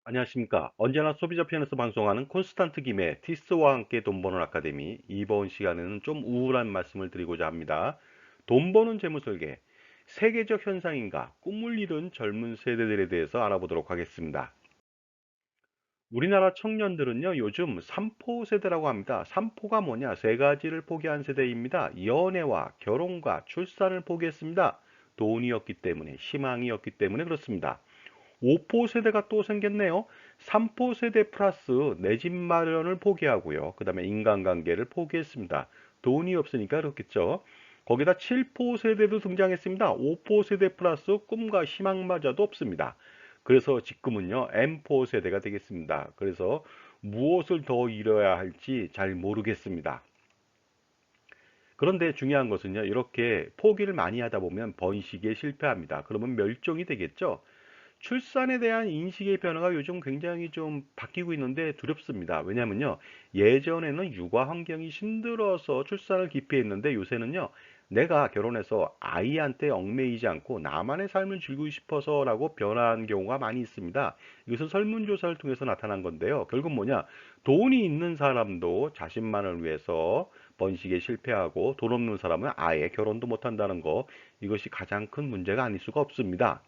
안녕하십니까. 언제나 소비자 편에서 방송하는 콘스탄트 김의 티스와 함께 돈 버는 아카데미. 이번 시간에는 좀 우울한 말씀을 드리고자 합니다. 돈 버는 재무 설계, 세계적 현상인가, 꿈을 이룬 젊은 세대들에 대해서 알아보도록 하겠습니다. 우리나라 청년들은요, 요즘 삼포 세대라고 합니다. 삼포가 뭐냐? 세 가지를 포기한 세대입니다. 연애와 결혼과 출산을 포기했습니다. 돈이 없기 때문에, 희망이 없기 때문에 그렇습니다. 5포 세대가 또 생겼네요. 3포 세대 플러스 내 집 마련을 포기하고요. 그 다음에 인간관계를 포기했습니다. 돈이 없으니까 그렇겠죠. 거기다 7포 세대도 등장했습니다. 5포 세대 플러스 꿈과 희망마저도 없습니다. 그래서 지금은요, M4 세대가 되겠습니다. 그래서 무엇을 더 이뤄야 할지 잘 모르겠습니다. 그런데 중요한 것은요, 이렇게 포기를 많이 하다 보면 번식에 실패합니다. 그러면 멸종이 되겠죠. 출산에 대한 인식의 변화가 요즘 굉장히 좀 바뀌고 있는데 두렵습니다. 왜냐면요, 예전에는 육아 환경이 힘들어서 출산을 기피했는데 요새는요, 내가 결혼해서 아이한테 얽매이지 않고 나만의 삶을 즐기고 싶어서라고 변한 경우가 많이 있습니다. 이것은 설문조사를 통해서 나타난 건데요. 결국 뭐냐, 돈이 있는 사람도 자신만을 위해서 번식에 실패하고 돈 없는 사람은 아예 결혼도 못한다는 거, 이것이 가장 큰 문제가 아닐 수가 없습니다.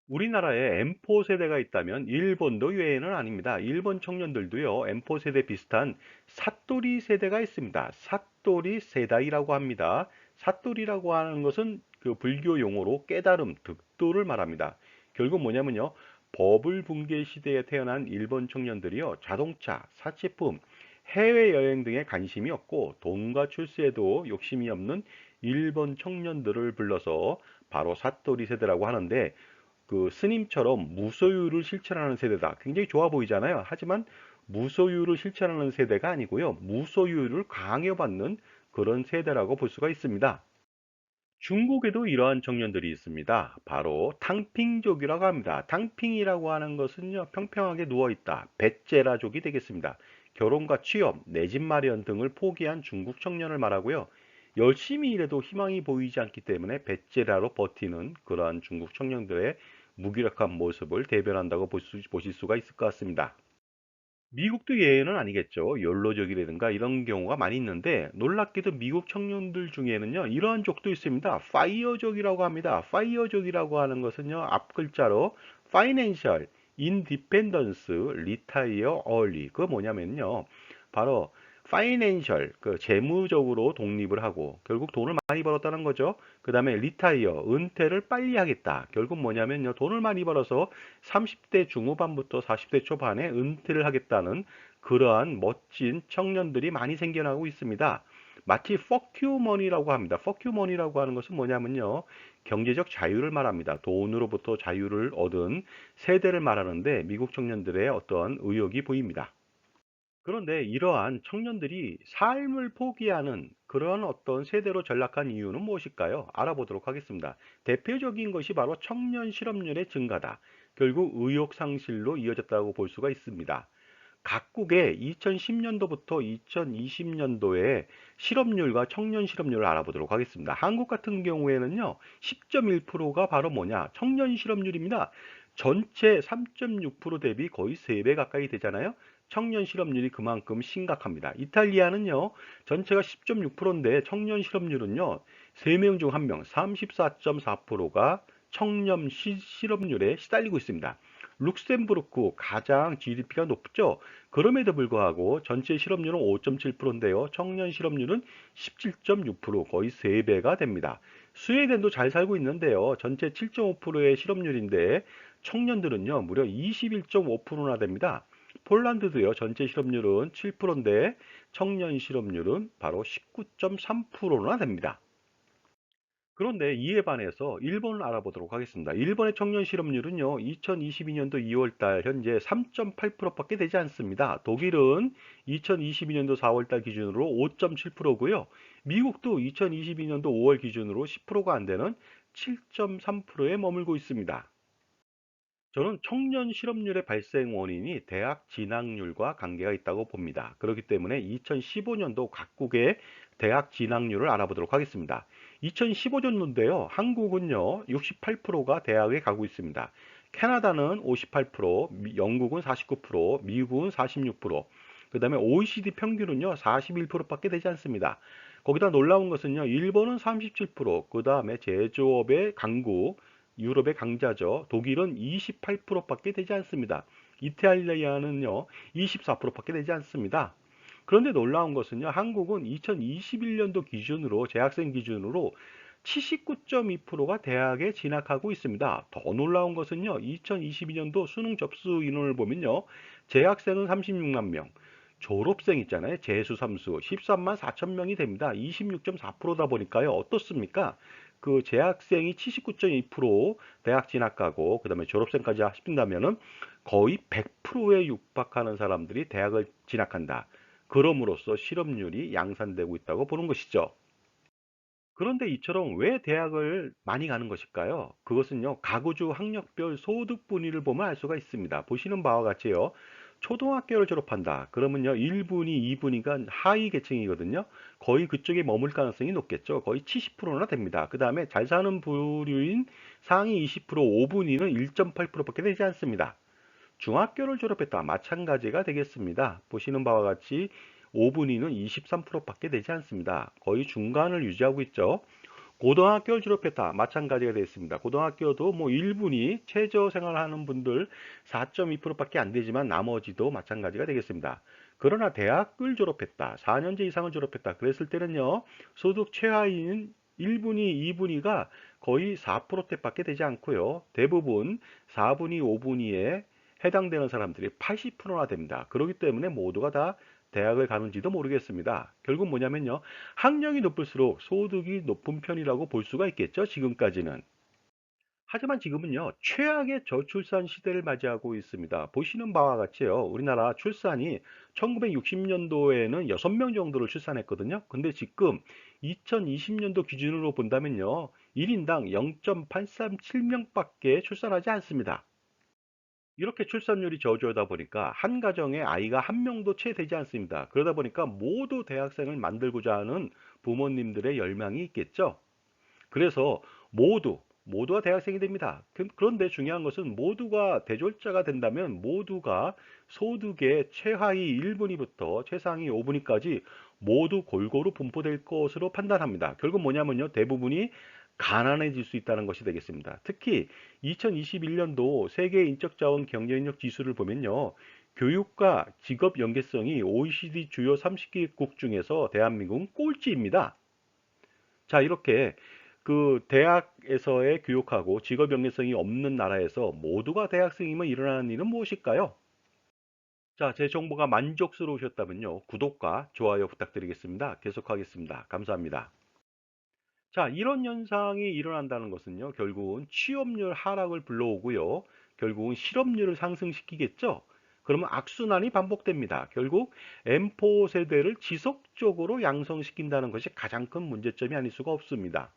우리나라에 M4 세대가 있다면 일본도 예외는 아닙니다. 일본 청년들도요, M4 세대 비슷한 사또리 세대가 있습니다. 사또리 세다이라고 합니다. 사또리라고 하는 것은 그 불교 용어로 깨달음, 득도를 말합니다. 결국 뭐냐면요, 버블 붕괴 시대에 태어난 일본 청년들이요, 자동차, 사치품, 해외여행 등에 관심이 없고 돈과 출세에도 욕심이 없는 일본 청년들을 불러서 바로 사또리 세대라고 하는데, 그 스님처럼 무소유를 실천하는 세대다. 굉장히 좋아 보이잖아요. 하지만 무소유를 실천하는 세대가 아니고요. 무소유를 강요받는 그런 세대라고 볼 수가 있습니다. 중국에도 이러한 청년들이 있습니다. 바로 탕핑족이라고 합니다. 탕핑이라고 하는 것은요, 평평하게 누워있다. 베제라족이 되겠습니다. 결혼과 취업, 내 집 마련 등을 포기한 중국 청년을 말하고요. 열심히 일해도 희망이 보이지 않기 때문에 베제라로 버티는 그러한 중국 청년들의 무기력한 모습을 대변한다고 보실 수가 있을 것 같습니다. 미국도 예외는 아니겠죠. 욜로족이라든가 이런 경우가 많이 있는데 놀랍게도 미국 청년들 중에는요, 이러한 족도 있습니다. 파이어족이라고 합니다. 파이어족이라고 하는 것은요, 앞 글자로 파이낸셜, 인디펜던스, 리타이어 얼리. 그거 뭐냐면요, 바로 파이낸셜, 그 재무적으로 독립을 하고 결국 돈을 많이 벌었다는 거죠. 그 다음에 리타이어, 은퇴를 빨리 하겠다. 결국 뭐냐면요, 돈을 많이 벌어서 30대 중후반부터 40대 초반에 은퇴를 하겠다는 그러한 멋진 청년들이 많이 생겨나고 있습니다. 마치 퍼큐머니라고 합니다. 퍼큐머니라고 하는 것은 뭐냐면요, 경제적 자유를 말합니다. 돈으로부터 자유를 얻은 세대를 말하는데 미국 청년들의 어떤 의욕이 보입니다. 그런데 이러한 청년들이 삶을 포기하는 그런 어떤 세대로 전락한 이유는 무엇일까요? 알아보도록 하겠습니다. 대표적인 것이 바로 청년 실업률의 증가다. 결국 의욕 상실로 이어졌다고 볼 수가 있습니다. 각국의 2010년도부터 2020년도의 실업률과 청년 실업률을 알아보도록 하겠습니다. 한국 같은 경우에는요, 10.1%가 바로 뭐냐? 청년 실업률입니다. 전체 3.6% 대비 거의 3배 가까이 되잖아요. 청년 실업률이 그만큼 심각합니다. 이탈리아는요, 전체가 10.6%인데 청년 실업률은요, 3명 중 1명, 34.4%가 청년 실업률에 시달리고 있습니다. 룩셈부르크 가장 GDP가 높죠. 그럼에도 불구하고 전체 실업률은 5.7%인데요. 청년 실업률은 17.6%, 거의 3배가 됩니다. 스웨덴도 잘 살고 있는데요. 전체 7.5%의 실업률인데 청년들은요, 무려 21.5%나 됩니다. 폴란드도요, 전체 실업률은 7%인데 청년 실업률은 바로 19.3%나 됩니다. 그런데 이에 반해서 일본을 알아보도록 하겠습니다. 일본의 청년 실업률은요, 2022년도 2월 달 현재 3.8%밖에 되지 않습니다. 독일은 2022년도 4월 달 기준으로 5.7%고요. 미국도 2022년도 5월 기준으로 10%가 안 되는 7.3%에 머물고 있습니다. 저는 청년 실업률의 발생 원인이 대학 진학률과 관계가 있다고 봅니다. 그렇기 때문에 2015년도 각국의 대학 진학률을 알아보도록 하겠습니다. 2015년도인데요. 한국은요, 68%가 대학에 가고 있습니다. 캐나다는 58%, 영국은 49%, 미국은 46%, 그 다음에 OECD 평균은요, 41%밖에 되지 않습니다. 거기다 놀라운 것은요, 일본은 37%, 그 다음에 제조업의 강국, 유럽의 강자죠. 독일은 28%밖에 되지 않습니다. 이탈리아는요, 24%밖에 되지 않습니다. 그런데 놀라운 것은요, 한국은 2021년도 기준으로, 재학생 기준으로 79.2%가 대학에 진학하고 있습니다. 더 놀라운 것은요, 2022년도 수능 접수 인원을 보면요, 재학생은 36만 명, 졸업생 있잖아요. 재수, 삼수 13만 4천 명이 됩니다. 26.4%다 보니까요. 어떻습니까? 그 재학생이 79.2% 대학 진학하고 그다음에 졸업생까지 하신다면은 거의 100%에 육박하는 사람들이 대학을 진학한다. 그럼으로써 실업률이 양산되고 있다고 보는 것이죠. 그런데 이처럼 왜 대학을 많이 가는 것일까요? 그것은요, 가구주 학력별 소득 분위를 보면 알 수가 있습니다. 보시는 바와 같이요. 초등학교를 졸업한다. 그러면요, 1분위, 2분위가 하위 계층이거든요. 거의 그쪽에 머물 가능성이 높겠죠. 거의 70%나 됩니다. 그 다음에 잘 사는 부류인 상위 20%, 5분위는 1.8%밖에 되지 않습니다. 중학교를 졸업했다. 마찬가지가 되겠습니다. 보시는 바와 같이 5분위는 23%밖에 되지 않습니다. 거의 중간을 유지하고 있죠. 고등학교를 졸업했다. 마찬가지가 되겠습니다. 고등학교도 뭐 1분위 최저 생활하는 분들 4.2%밖에 안 되지만 나머지도 마찬가지가 되겠습니다. 그러나 대학을 졸업했다. 4년제 이상을 졸업했다. 그랬을 때는요. 소득 최하위인 1분위, 2분위가 거의 4%대밖에 되지 않고요. 대부분 4분위, 5분위에 해당되는 사람들이 80%나 됩니다. 그렇기 때문에 모두가 다 대학을 가는지도 모르겠습니다. 결국 뭐냐면요. 학력이 높을수록 소득이 높은 편이라고 볼 수가 있겠죠. 지금까지는. 하지만 지금은요. 최악의 저출산 시대를 맞이하고 있습니다. 보시는 바와 같이요. 우리나라 출산이 1960년도에는 6명 정도를 출산했거든요. 근데 지금 2020년도 기준으로 본다면요. 1인당 0.837명밖에 출산하지 않습니다. 이렇게 출산율이 저조하다 보니까 한 가정에 아이가 한 명도 채 되지 않습니다. 그러다 보니까 모두 대학생을 만들고자 하는 부모님들의 열망이 있겠죠. 그래서 모두가 대학생이 됩니다. 그런데 중요한 것은 모두가 대졸자가 된다면 모두가 소득의 최하위 1분위부터 최상위 5분위까지 모두 골고루 분포될 것으로 판단합니다. 결국 뭐냐면요. 대부분이 가난해질 수 있다는 것이 되겠습니다. 특히 2021년도 세계 인적자원 경제인력 지수를 보면요. 교육과 직업 연계성이 OECD 주요 30개국 중에서 대한민국은 꼴찌입니다. 자, 이렇게 그 대학에서의 교육하고 직업 연계성이 없는 나라에서 모두가 대학생이면 일어나는 일은 무엇일까요? 자, 제 정보가 만족스러우셨다면요. 구독과 좋아요 부탁드리겠습니다. 계속하겠습니다. 감사합니다. 자, 이런 현상이 일어난다는 것은요. 결국은 취업률 하락을 불러오고요. 결국은 실업률을 상승시키겠죠. 그러면 악순환이 반복됩니다. 결국 M4 세대를 지속적으로 양성시킨다는 것이 가장 큰 문제점이 아닐 수가 없습니다.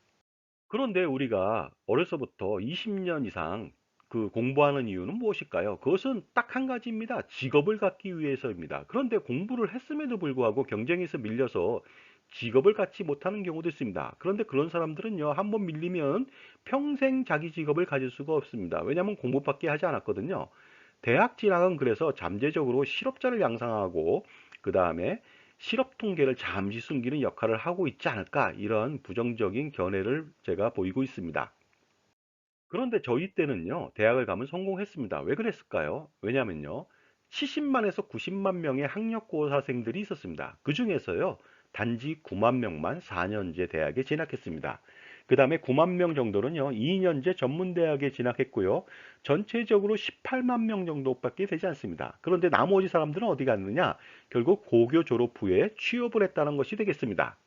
그런데 우리가 어려서부터 20년 이상 그 공부하는 이유는 무엇일까요? 그것은 딱 한 가지입니다. 직업을 갖기 위해서입니다. 그런데 공부를 했음에도 불구하고 경쟁에서 밀려서 직업을 갖지 못하는 경우도 있습니다. 그런데 그런 사람들은요, 한번 밀리면 평생 자기 직업을 가질 수가 없습니다. 왜냐하면 공부밖에 하지 않았거든요. 대학 진학은 그래서 잠재적으로 실업자를 양성하고 그 다음에 실업 통계를 잠시 숨기는 역할을 하고 있지 않을까 이런 부정적인 견해를 제가 보이고 있습니다. 그런데 저희 때는요, 대학을 가면 성공했습니다. 왜 그랬을까요? 왜냐면요, 70만에서 90만 명의 학력고사생들이 있었습니다. 그 중에서요, 단지 9만 명만 4년제 대학에 진학했습니다. 그 다음에 9만 명 정도는요, 2년제 전문대학에 진학했고요, 전체적으로 18만 명 정도밖에 되지 않습니다. 그런데 나머지 사람들은 어디 갔느냐? 결국 고교 졸업 후에 취업을 했다는 것이 되겠습니다.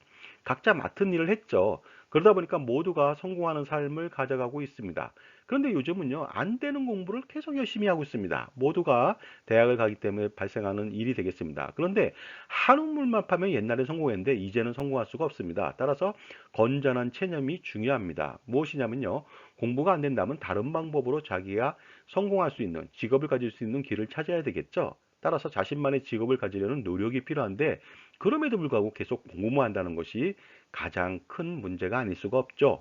각자 맡은 일을 했죠. 그러다 보니까 모두가 성공하는 삶을 가져가고 있습니다. 그런데 요즘은요, 안 되는 공부를 계속 열심히 하고 있습니다. 모두가 대학을 가기 때문에 발생하는 일이 되겠습니다. 그런데 한우물만 파면 옛날에 성공했는데 이제는 성공할 수가 없습니다. 따라서 건전한 체념이 중요합니다. 무엇이냐면요, 공부가 안 된다면 다른 방법으로 자기가 성공할 수 있는 직업을 가질 수 있는 길을 찾아야 되겠죠. 따라서 자신만의 직업을 가지려는 노력이 필요한데 그럼에도 불구하고 계속 공부만 한다는 것이 가장 큰 문제가 아닐 수가 없죠.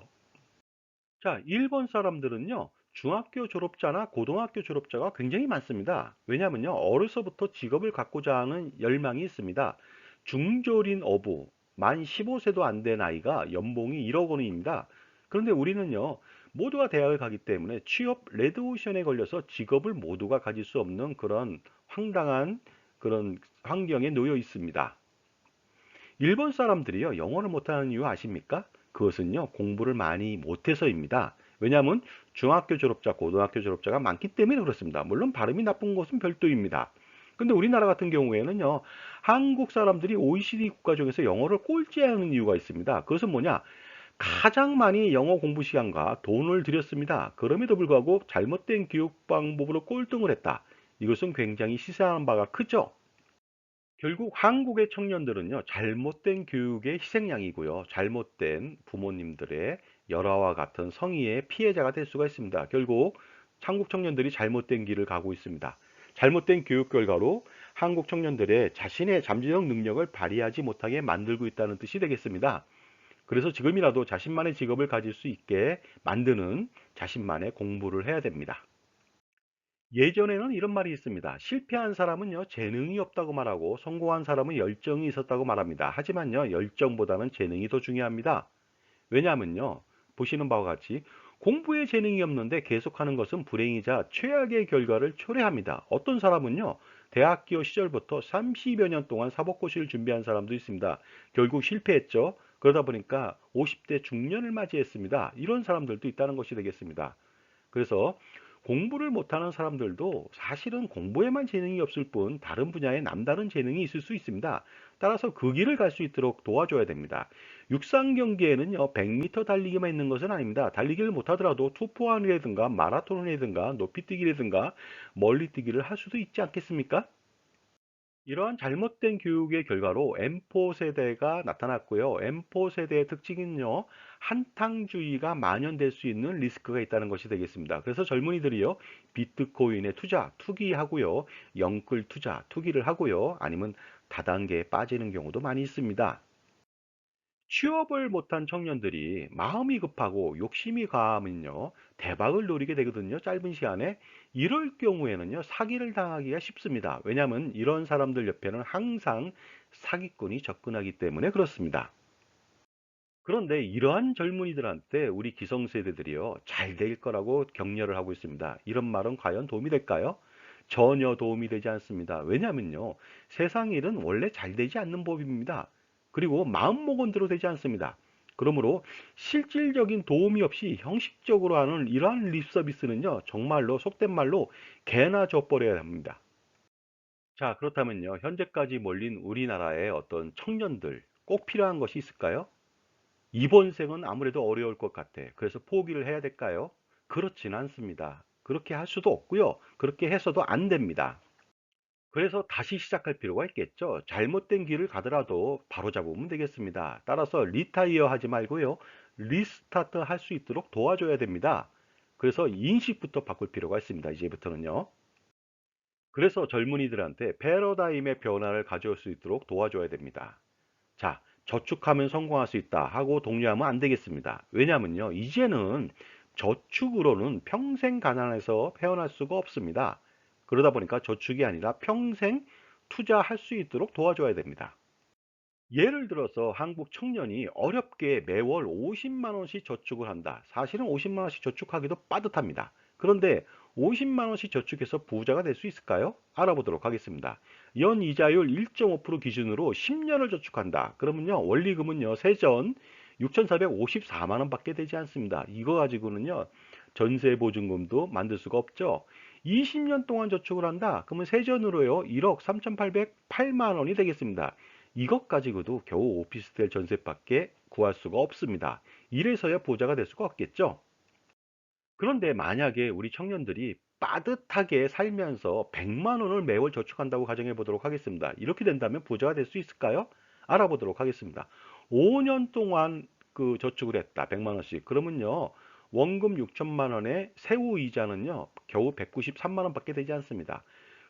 자, 일본 사람들은요, 중학교 졸업자나 고등학교 졸업자가 굉장히 많습니다. 왜냐하면요, 어려서부터 직업을 갖고자 하는 열망이 있습니다. 중졸인 어부, 만 15세도 안 된 아이가 연봉이 1억 원입니다. 그런데 우리는요, 모두가 대학을 가기 때문에 취업 레드오션에 걸려서 직업을 모두가 가질 수 없는 그런 황당한 그런 환경에 놓여 있습니다. 일본 사람들이요, 영어를 못하는 이유 아십니까? 그것은요, 공부를 많이 못해서입니다. 왜냐하면 중학교 졸업자, 고등학교 졸업자가 많기 때문에 그렇습니다. 물론 발음이 나쁜 것은 별도입니다. 근데 우리나라 같은 경우에는요, 한국 사람들이 OECD 국가 중에서 영어를 꼴찌하는 이유가 있습니다. 그것은 뭐냐? 가장 많이 영어 공부 시간과 돈을 들였습니다. 그럼에도 불구하고 잘못된 교육 방법으로 꼴등을 했다. 이것은 굉장히 시사하는 바가 크죠? 결국 한국의 청년들은요, 잘못된 교육의 희생양이고요, 잘못된 부모님들의 열화와 같은 성의의 피해자가 될 수가 있습니다. 결국 한국 청년들이 잘못된 길을 가고 있습니다. 잘못된 교육 결과로 한국 청년들의 자신의 잠재적 능력을 발휘하지 못하게 만들고 있다는 뜻이 되겠습니다. 그래서 지금이라도 자신만의 직업을 가질 수 있게 만드는 자신만의 공부를 해야 됩니다. 예전에는 이런 말이 있습니다. 실패한 사람은요, 재능이 없다고 말하고 성공한 사람은 열정이 있었다고 말합니다. 하지만요, 열정보다는 재능이 더 중요합니다. 왜냐하면요, 보시는 바와 같이 공부에 재능이 없는데 계속하는 것은 불행이자 최악의 결과를 초래합니다. 어떤 사람은요, 대학교 시절부터 30여 년 동안 사법고시를 준비한 사람도 있습니다. 결국 실패했죠. 그러다 보니까 50대 중년을 맞이했습니다. 이런 사람들도 있다는 것이 되겠습니다. 그래서 공부를 못하는 사람들도 사실은 공부에만 재능이 없을 뿐 다른 분야에 남다른 재능이 있을 수 있습니다. 따라서 그 길을 갈 수 있도록 도와줘야 됩니다. 육상 경기에는요, 100m 달리기만 있는 것은 아닙니다. 달리기를 못하더라도 투포환이라든가 마라톤이라든가 높이뛰기라든가 멀리뛰기를 할 수도 있지 않겠습니까? 이러한 잘못된 교육의 결과로 M4 세대가 나타났고요. M4 세대의 특징은요, 한탕주의가 만연될 수 있는 리스크가 있다는 것이 되겠습니다. 그래서 젊은이들이요, 비트코인에 투자, 투기하고요, 영끌 투자, 투기를 하고요, 아니면 다단계에 빠지는 경우도 많이 있습니다. 취업을 못한 청년들이 마음이 급하고 욕심이 가하면요, 대박을 노리게 되거든요, 짧은 시간에. 이럴 경우에는요, 사기를 당하기가 쉽습니다. 왜냐하면 이런 사람들 옆에는 항상 사기꾼이 접근하기 때문에 그렇습니다. 그런데 이러한 젊은이들한테 우리 기성세대들이요, 잘 될 거라고 격려를 하고 있습니다. 이런 말은 과연 도움이 될까요? 전혀 도움이 되지 않습니다. 왜냐면요, 세상 일은 원래 잘 되지 않는 법입니다. 그리고 마음먹은 대로 되지 않습니다. 그러므로 실질적인 도움이 없이 형식적으로 하는 이러한 립 서비스는요, 정말로 속된 말로 개나 줘버려야 합니다. 자, 그렇다면요, 현재까지 몰린 우리나라의 어떤 청년들 꼭 필요한 것이 있을까요? 이번 생은 아무래도 어려울 것 같아. 그래서 포기를 해야 될까요? 그렇진 않습니다. 그렇게 할 수도 없고요. 그렇게 해서도 안 됩니다. 그래서 다시 시작할 필요가 있겠죠. 잘못된 길을 가더라도 바로잡으면 되겠습니다. 따라서 리타이어 하지 말고요. 리스타트 할 수 있도록 도와줘야 됩니다. 그래서 인식부터 바꿀 필요가 있습니다. 이제부터는요. 그래서 젊은이들한테 패러다임의 변화를 가져올 수 있도록 도와줘야 됩니다. 자, 저축하면 성공할 수 있다 하고 독려하면 안 되겠습니다. 왜냐면요, 이제는 저축으로는 평생 가난해서 헤어날 수가 없습니다. 그러다 보니까 저축이 아니라 평생 투자할 수 있도록 도와줘야 됩니다. 예를 들어서 한국 청년이 어렵게 매월 50만 원씩 저축을 한다. 사실은 50만 원씩 저축하기도 빠듯합니다. 그런데 50만 원씩 저축해서 부자가 될 수 있을까요? 알아보도록 하겠습니다. 연이자율 1.5% 기준으로 10년을 저축한다. 그러면요, 원리금은요, 세전 6,454만 원 밖에 되지 않습니다. 이거 가지고는요, 전세보증금도 만들 수가 없죠. 20년 동안 저축을 한다. 그러면 세전으로요, 1억 3,808만 원이 되겠습니다. 이것 가지고도 겨우 오피스텔 전셋밖에 구할 수가 없습니다. 이래서야 부자가 될 수가 없겠죠. 그런데 만약에 우리 청년들이 빠듯하게 살면서 100만 원을 매월 저축한다고 가정해 보도록 하겠습니다. 이렇게 된다면 부자가 될 수 있을까요? 알아보도록 하겠습니다. 5년 동안 그 저축을 했다. 100만 원씩. 그러면요, 원금 6천만 원에 세후 이자는요, 겨우 193만 원밖에 되지 않습니다.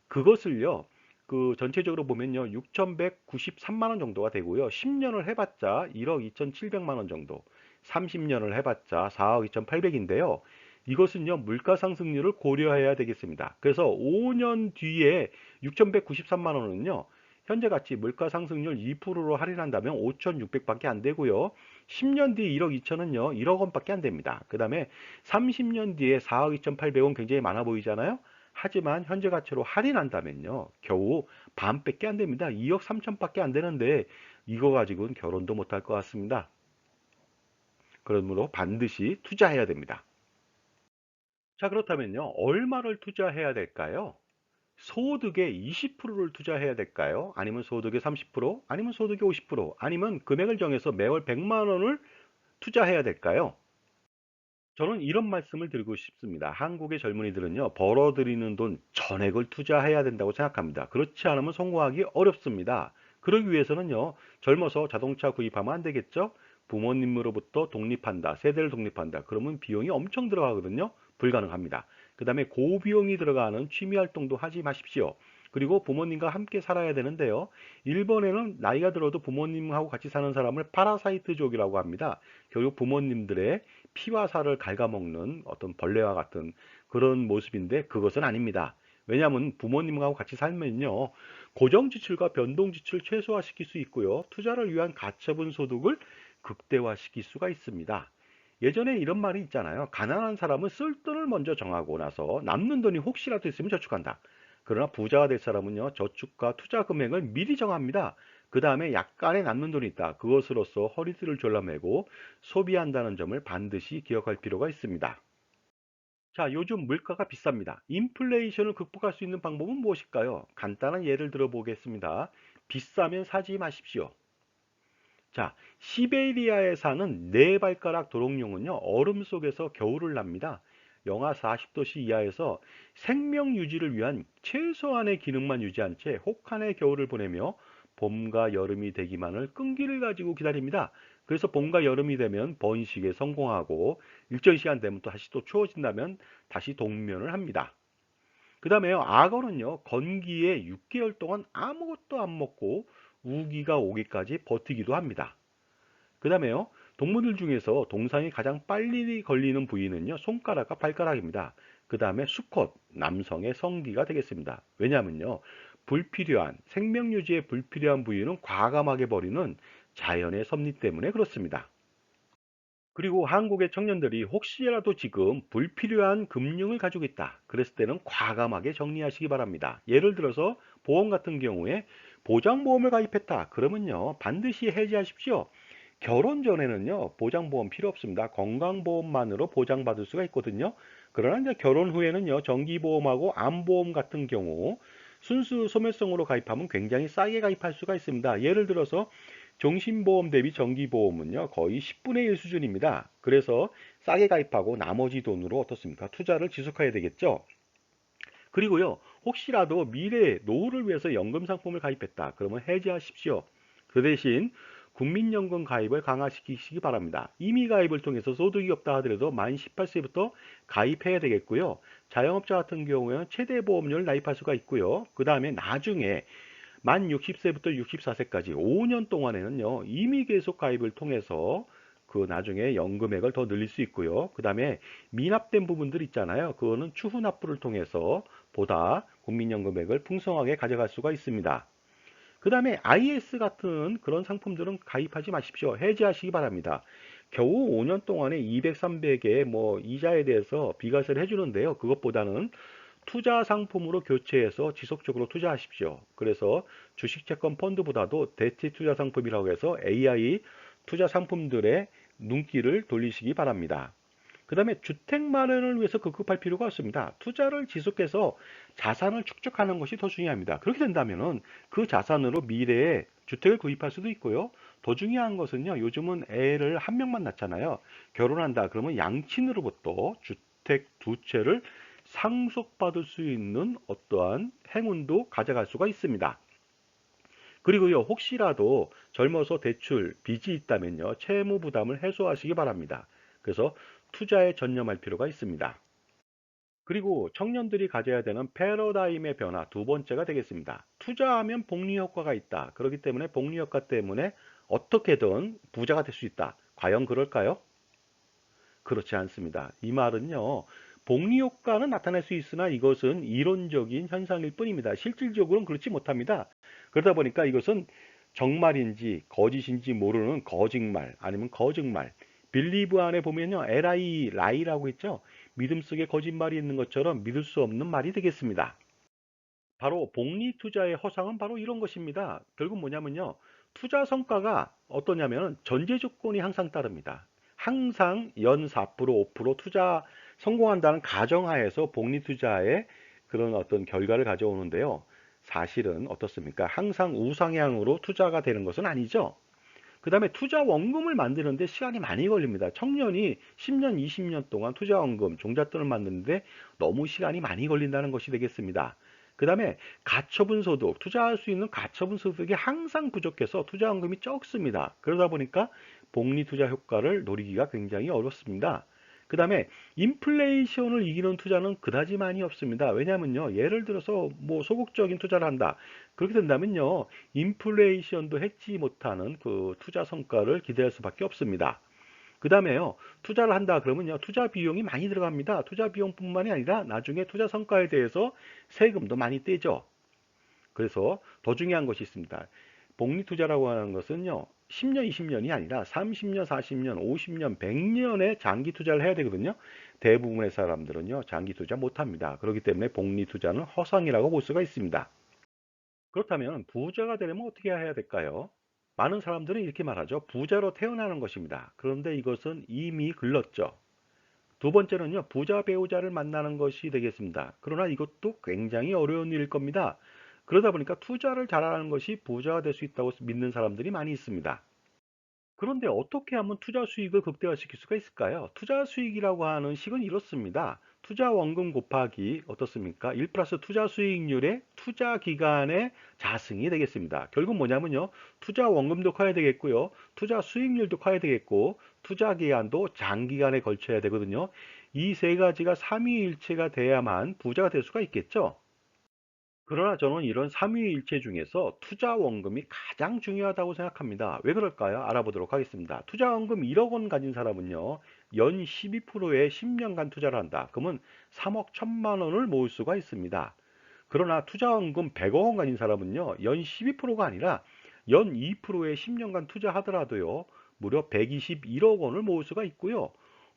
그것을요, 그 전체적으로 보면요, 6,193만 원 정도가 되고요. 10년을 해봤자 1억 2,700만 원 정도, 30년을 해봤자 4억 2,800인데요. 이것은요, 물가 상승률을 고려해야 되겠습니다. 그래서 5년 뒤에 6,193만 원은요, 현재 가치 물가 상승률 2%로 할인한다면 5,600밖에 안 되고요. 10년 뒤 1억 2천은요, 1억 원밖에 안 됩니다. 그 다음에 30년 뒤에 4억 2,800원 굉장히 많아 보이잖아요. 하지만 현재 가치로 할인한다면요, 겨우 반밖에 안 됩니다. 2억 3천밖에 안 되는데 이거 가지고는 결혼도 못할 것 같습니다. 그러므로 반드시 투자해야 됩니다. 자, 그렇다면요, 얼마를 투자해야 될까요? 소득의 20%를 투자해야 될까요? 아니면 소득의 30%? 아니면 소득의 50%? 아니면 금액을 정해서 매월 100만 원을 투자해야 될까요? 저는 이런 말씀을 드리고 싶습니다. 한국의 젊은이들은요, 벌어들이는 돈 전액을 투자해야 된다고 생각합니다. 그렇지 않으면 성공하기 어렵습니다. 그러기 위해서는요, 젊어서 자동차 구입하면 안 되겠죠? 부모님으로부터 독립한다, 세대를 독립한다. 그러면 비용이 엄청 들어가거든요. 불가능합니다. 그 다음에 고비용이 들어가는 취미 활동도 하지 마십시오. 그리고 부모님과 함께 살아야 되는데요. 일본에는 나이가 들어도 부모님하고 같이 사는 사람을 파라사이트족이라고 합니다. 결국 부모님들의 피와 살을 갉아먹는 어떤 벌레와 같은 그런 모습인데 그것은 아닙니다. 왜냐하면 부모님하고 같이 살면요. 고정 지출과 변동 지출 최소화시킬 수 있고요. 투자를 위한 가처분 소득을 극대화시킬 수가 있습니다. 예전에 이런 말이 있잖아요. 가난한 사람은 쓸 돈을 먼저 정하고 나서 남는 돈이 혹시라도 있으면 저축한다. 그러나 부자가 될 사람은요. 저축과 투자 금액을 미리 정합니다. 그 다음에 약간의 남는 돈이 있다. 그것으로써 허리띠를 졸라매고 소비한다는 점을 반드시 기억할 필요가 있습니다. 자, 요즘 물가가 비쌉니다. 인플레이션을 극복할 수 있는 방법은 무엇일까요? 간단한 예를 들어 보겠습니다. 비싸면 사지 마십시오. 자, 시베리아에 사는 네 발가락 도롱뇽은요, 얼음 속에서 겨울을 납니다. 영하 40도씨 이하에서 생명 유지를 위한 최소한의 기능만 유지한 채 혹한의 겨울을 보내며 봄과 여름이 되기만을 끈기를 가지고 기다립니다. 그래서 봄과 여름이 되면 번식에 성공하고 일정 시간 되면 또 다시 또 추워진다면 다시 동면을 합니다. 그 다음에요, 악어는요, 건기에 6개월 동안 아무것도 안 먹고 우기가 오기까지 버티기도 합니다. 그 다음에요, 동물들 중에서 동상이 가장 빨리 걸리는 부위는요, 손가락과 발가락입니다. 그 다음에 수컷, 남성의 성기가 되겠습니다. 왜냐하면요, 불필요한, 생명 유지에 불필요한 부위는 과감하게 버리는 자연의 섭리 때문에 그렇습니다. 그리고 한국의 청년들이 혹시라도 지금 불필요한 금융을 가지고 있다. 그랬을 때는 과감하게 정리하시기 바랍니다. 예를 들어서 보험 같은 경우에 보장보험을 가입했다. 그러면요, 반드시 해지하십시오. 결혼 전에는요, 보장보험 필요 없습니다. 건강보험만으로 보장받을 수가 있거든요. 그러나 이제 결혼 후에는요, 정기보험하고 암보험 같은 경우 순수 소멸성으로 가입하면 굉장히 싸게 가입할 수가 있습니다. 예를 들어서 종신보험 대비 정기보험은요, 거의 10분의 1 수준입니다. 그래서 싸게 가입하고 나머지 돈으로 어떻습니까? 투자를 지속해야 되겠죠. 그리고요, 혹시라도 미래 노후를 위해서 연금 상품을 가입했다. 그러면 해지하십시오. 그 대신 국민연금 가입을 강화시키시기 바랍니다. 이미 가입을 통해서 소득이 없다 하더라도 만 18세부터 가입해야 되겠고요. 자영업자 같은 경우에는 최대 보험료를 납입할 수가 있고요. 그 다음에 나중에 만 60세부터 64세까지 5년 동안에는요, 이미 계속 가입을 통해서 그 나중에 연금액을 더 늘릴 수 있고요. 그 다음에 미납된 부분들 있잖아요. 그거는 추후 납부를 통해서 보다 국민연금액을 풍성하게 가져갈 수가 있습니다. 그 다음에 IS 같은 그런 상품들은 가입하지 마십시오. 해지하시기 바랍니다. 겨우 5년 동안에 200, 300의 뭐 이자에 대해서 비과세를 해주는데요. 그것보다는 투자 상품으로 교체해서 지속적으로 투자하십시오. 그래서 주식 채권 펀드보다도 대체 투자 상품이라고 해서 AI 투자 상품들의 눈길을 돌리시기 바랍니다. 그 다음에 주택 마련을 위해서 급급할 필요가 없습니다. 투자를 지속해서 자산을 축적하는 것이 더 중요합니다. 그렇게 된다면은 그 자산으로 미래에 주택을 구입할 수도 있고요. 더 중요한 것은요, 요즘은 애를 한 명만 낳잖아요. 결혼한다 그러면 양친으로부터 주택 두 채를 상속받을 수 있는 어떠한 행운도 가져갈 수가 있습니다. 그리고요, 혹시라도 젊어서 대출, 빚이 있다면요, 채무 부담을 해소하시기 바랍니다. 그래서 투자에 전념할 필요가 있습니다. 그리고 청년들이 가져야 되는 패러다임의 변화 두 번째가 되겠습니다. 투자하면 복리 효과가 있다. 그렇기 때문에 복리 효과 때문에 어떻게든 부자가 될 수 있다. 과연 그럴까요? 그렇지 않습니다. 이 말은요, 복리 효과는 나타날 수 있으나 이것은 이론적인 현상일 뿐입니다. 실질적으로는 그렇지 못합니다. 그러다 보니까 이것은 정말인지 거짓인지 모르는 거짓말 아니면 거짓말. 빌리브 안에 보면요, LI, 라이라고 있죠. 믿음 속에 거짓말이 있는 것처럼 믿을 수 없는 말이 되겠습니다. 바로 복리 투자의 허상은 바로 이런 것입니다. 결국 뭐냐면요. 투자 성과가 어떠냐면 전제 조건이 항상 따릅니다. 항상 연 4%, 5% 투자 성공한다는 가정하에서 복리 투자의 그런 어떤 결과를 가져오는데요. 사실은 어떻습니까? 항상 우상향으로 투자가 되는 것은 아니죠. 그 다음에 투자 원금을 만드는데 시간이 많이 걸립니다. 청년이 10년, 20년 동안 투자 원금, 종잣돈을 만드는데 너무 시간이 많이 걸린다는 것이 되겠습니다. 그 다음에 가처분 소득, 투자할 수 있는 가처분 소득이 항상 부족해서 투자 원금이 적습니다. 그러다 보니까 복리 투자 효과를 노리기가 굉장히 어렵습니다. 그 다음에 인플레이션을 이기는 투자는 그다지 많이 없습니다. 왜냐하면요, 예를 들어서 뭐 소극적인 투자를 한다. 그렇게 된다면요, 인플레이션도 해지 못하는 그 투자 성과를 기대할 수밖에 없습니다. 그 다음에요, 투자를 한다 그러면요, 투자 비용이 많이 들어갑니다. 투자 비용뿐만이 아니라 나중에 투자 성과에 대해서 세금도 많이 떼죠. 그래서 더 중요한 것이 있습니다. 복리 투자라고 하는 것은요, 10년, 20년이 아니라 30년, 40년, 50년, 100년의 장기 투자를 해야 되거든요. 대부분의 사람들은요, 장기 투자 못 합니다. 그렇기 때문에 복리 투자는 허상이라고 볼 수가 있습니다. 그렇다면 부자가 되려면 어떻게 해야 될까요? 많은 사람들은 이렇게 말하죠. 부자로 태어나는 것입니다. 그런데 이것은 이미 글렀죠. 두 번째는요, 부자 배우자를 만나는 것이 되겠습니다. 그러나 이것도 굉장히 어려운 일일 겁니다. 그러다 보니까 투자를 잘하는 것이 부자가 될 수 있다고 믿는 사람들이 많이 있습니다. 그런데 어떻게 하면 투자 수익을 극대화시킬 수가 있을까요? 투자 수익이라고 하는 식은 이렇습니다. 투자 원금 곱하기 어떻습니까? 1 플러스 투자 수익률의 투자 기간의 자승이 되겠습니다. 결국 뭐냐면요. 투자 원금도 커야 되겠고요. 투자 수익률도 커야 되겠고, 투자 기간도 장기간에 걸쳐야 되거든요. 이 세 가지가 삼위일체가 돼야만 부자가 될 수가 있겠죠. 그러나 저는 이런 삼위일체 중에서 투자 원금이 가장 중요하다고 생각합니다. 왜 그럴까요? 알아보도록 하겠습니다. 투자 원금 1억 원 가진 사람은요, 연 12%에 10년간 투자를 한다. 그러면 3억 1천만 원을 모을 수가 있습니다. 그러나 투자 원금 100억 원 가진 사람은요, 연 12%가 아니라 연 2%에 10년간 투자하더라도요, 무려 121억 원을 모을 수가 있고요.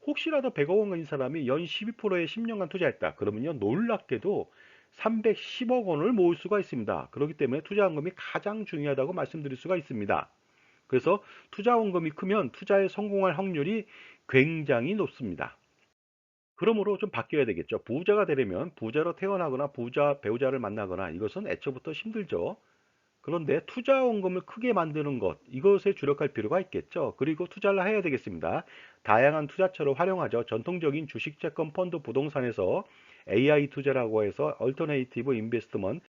혹시라도 100억 원 가진 사람이 연 12%에 10년간 투자했다. 그러면요, 놀랍게도 310억 원을 모을 수가 있습니다. 그렇기 때문에 투자 원금이 가장 중요하다고 말씀드릴 수가 있습니다. 그래서 투자 원금이 크면 투자에 성공할 확률이 굉장히 높습니다. 그러므로 좀 바뀌어야 되겠죠. 부자가 되려면 부자로 태어나거나 부자 배우자를 만나거나 이것은 애초부터 힘들죠. 그런데 투자 원금을 크게 만드는 것, 이것에 주력할 필요가 있겠죠. 그리고 투자를 해야 되겠습니다. 다양한 투자처를 활용하죠. 전통적인 주식, 채권, 펀드, 부동산에서 AI 투자라고 해서 얼터네이티브 인베스트먼트,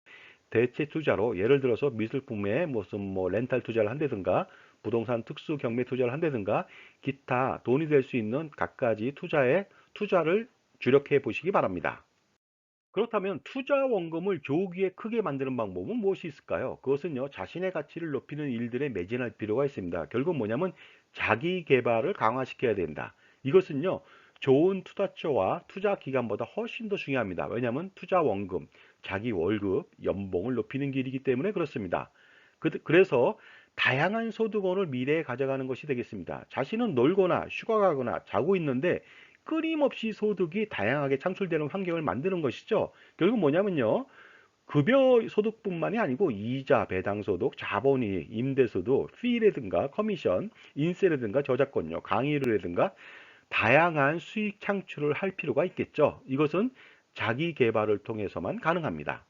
대체 투자로 예를 들어서 미술품에 무슨 뭐 렌탈 투자를 한다든가 부동산 특수 경매 투자를 한다든가 기타 돈이 될 수 있는 갖가지 투자를 주력해 보시기 바랍니다. 그렇다면 투자 원금을 조기에 크게 만드는 방법은 무엇이 있을까요? 그것은요, 자신의 가치를 높이는 일들에 매진할 필요가 있습니다. 결국 뭐냐면 자기 개발을 강화시켜야 된다. 이것은요, 좋은 투자처와 투자 기간보다 훨씬 더 중요합니다. 왜냐하면 투자 원금, 자기 월급, 연봉을 높이는 길이기 때문에 그렇습니다. 그래서 다양한 소득원을 미래에 가져가는 것이 되겠습니다. 자신은 놀거나 휴가 가거나 자고 있는데 끊임없이 소득이 다양하게 창출되는 환경을 만드는 것이죠. 결국 뭐냐면요. 급여 소득뿐만이 아니고 이자, 배당 소득, 자본이익, 임대소득, 피라든가 커미션, 인세라든가 저작권료, 강의료라든가 다양한 수익 창출을 할 필요가 있겠죠. 이것은 자기 개발을 통해서만 가능합니다.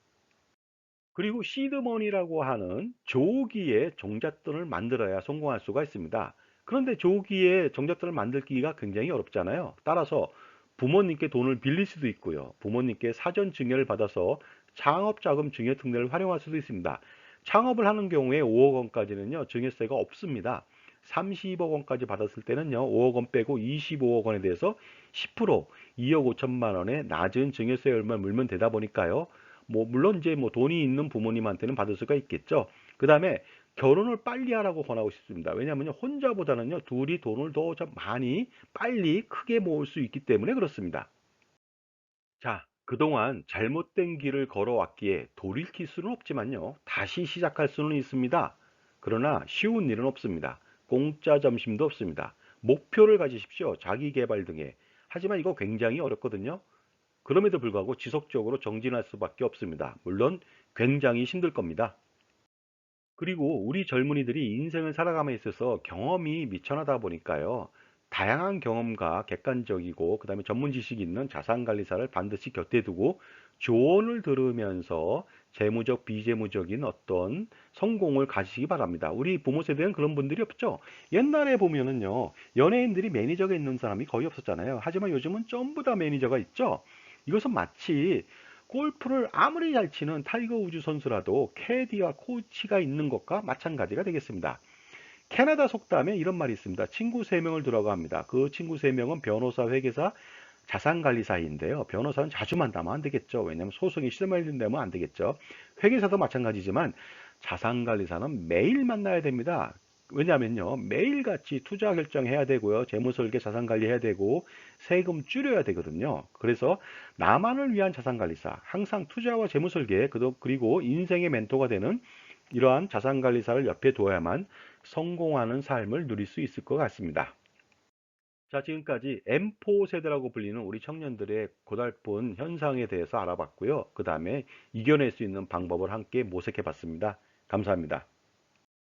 그리고 시드머니라고 하는 조기에 종잣돈을 만들어야 성공할 수가 있습니다. 그런데 조기에 종잣돈을 만들기가 굉장히 어렵잖아요. 따라서 부모님께 돈을 빌릴 수도 있고요. 부모님께 사전 증여를 받아서 창업자금 증여 특례를 활용할 수도 있습니다. 창업을 하는 경우에 5억 원까지는요, 증여세가 없습니다. 30억 원까지 받았을 때는요, 5억 원 빼고 25억 원에 대해서 10% 2억 5천만 원의 낮은 증여세 얼마를 물면 되다 보니까요. 뭐 물론 이제 뭐 돈이 있는 부모님한테는 받을 수가 있겠죠. 그 다음에 결혼을 빨리 하라고 권하고 싶습니다. 왜냐하면 혼자보다는요, 둘이 돈을 더 좀 많이 빨리 크게 모을 수 있기 때문에 그렇습니다. 자, 그동안 잘못된 길을 걸어왔기에 돌이킬 수는 없지만요, 다시 시작할 수는 있습니다. 그러나 쉬운 일은 없습니다. 공짜 점심도 없습니다. 목표를 가지십시오. 자기 개발 등에. 하지만 이거 굉장히 어렵거든요. 그럼에도 불구하고 지속적으로 정진할 수밖에 없습니다. 물론 굉장히 힘들 겁니다. 그리고 우리 젊은이들이 인생을 살아감에 있어서 경험이 미천하다 보니까요. 다양한 경험과 객관적이고 그다음에 전문 지식이 있는 자산관리사를 반드시 곁에 두고 조언을 들으면서 재무적, 비재무적인 어떤 성공을 가지시기 바랍니다. 우리 부모 세대는 그런 분들이 없죠. 옛날에 보면은요. 연예인들이 매니저가 있는 사람이 거의 없었잖아요. 하지만 요즘은 전부 다 매니저가 있죠. 이것은 마치 골프를 아무리 잘 치는 타이거 우즈 선수라도 캐디와 코치가 있는 것과 마찬가지가 되겠습니다. 캐나다 속담에 이런 말이 있습니다. 친구 3명을 두라고 합니다. 그 친구 3명은 변호사, 회계사, 자산관리사인데요. 변호사는 자주 만나면 안 되겠죠. 왜냐하면 소송이 실무되면 안 되겠죠. 회계사도 마찬가지지만 자산관리사는 매일 만나야 됩니다. 왜냐하면요, 매일같이 투자 결정해야 되고요, 재무설계, 자산관리 해야 되고, 세금 줄여야 되거든요. 그래서 나만을 위한 자산관리사, 항상 투자와 재무설계, 그리고 인생의 멘토가 되는 이러한 자산관리사를 옆에 두어야만 성공하는 삶을 누릴 수 있을 것 같습니다. 자, 지금까지 M4 세대라고 불리는 우리 청년들의 고달픈 현상에 대해서 알아봤고요. 그 다음에 이겨낼 수 있는 방법을 함께 모색해 봤습니다. 감사합니다.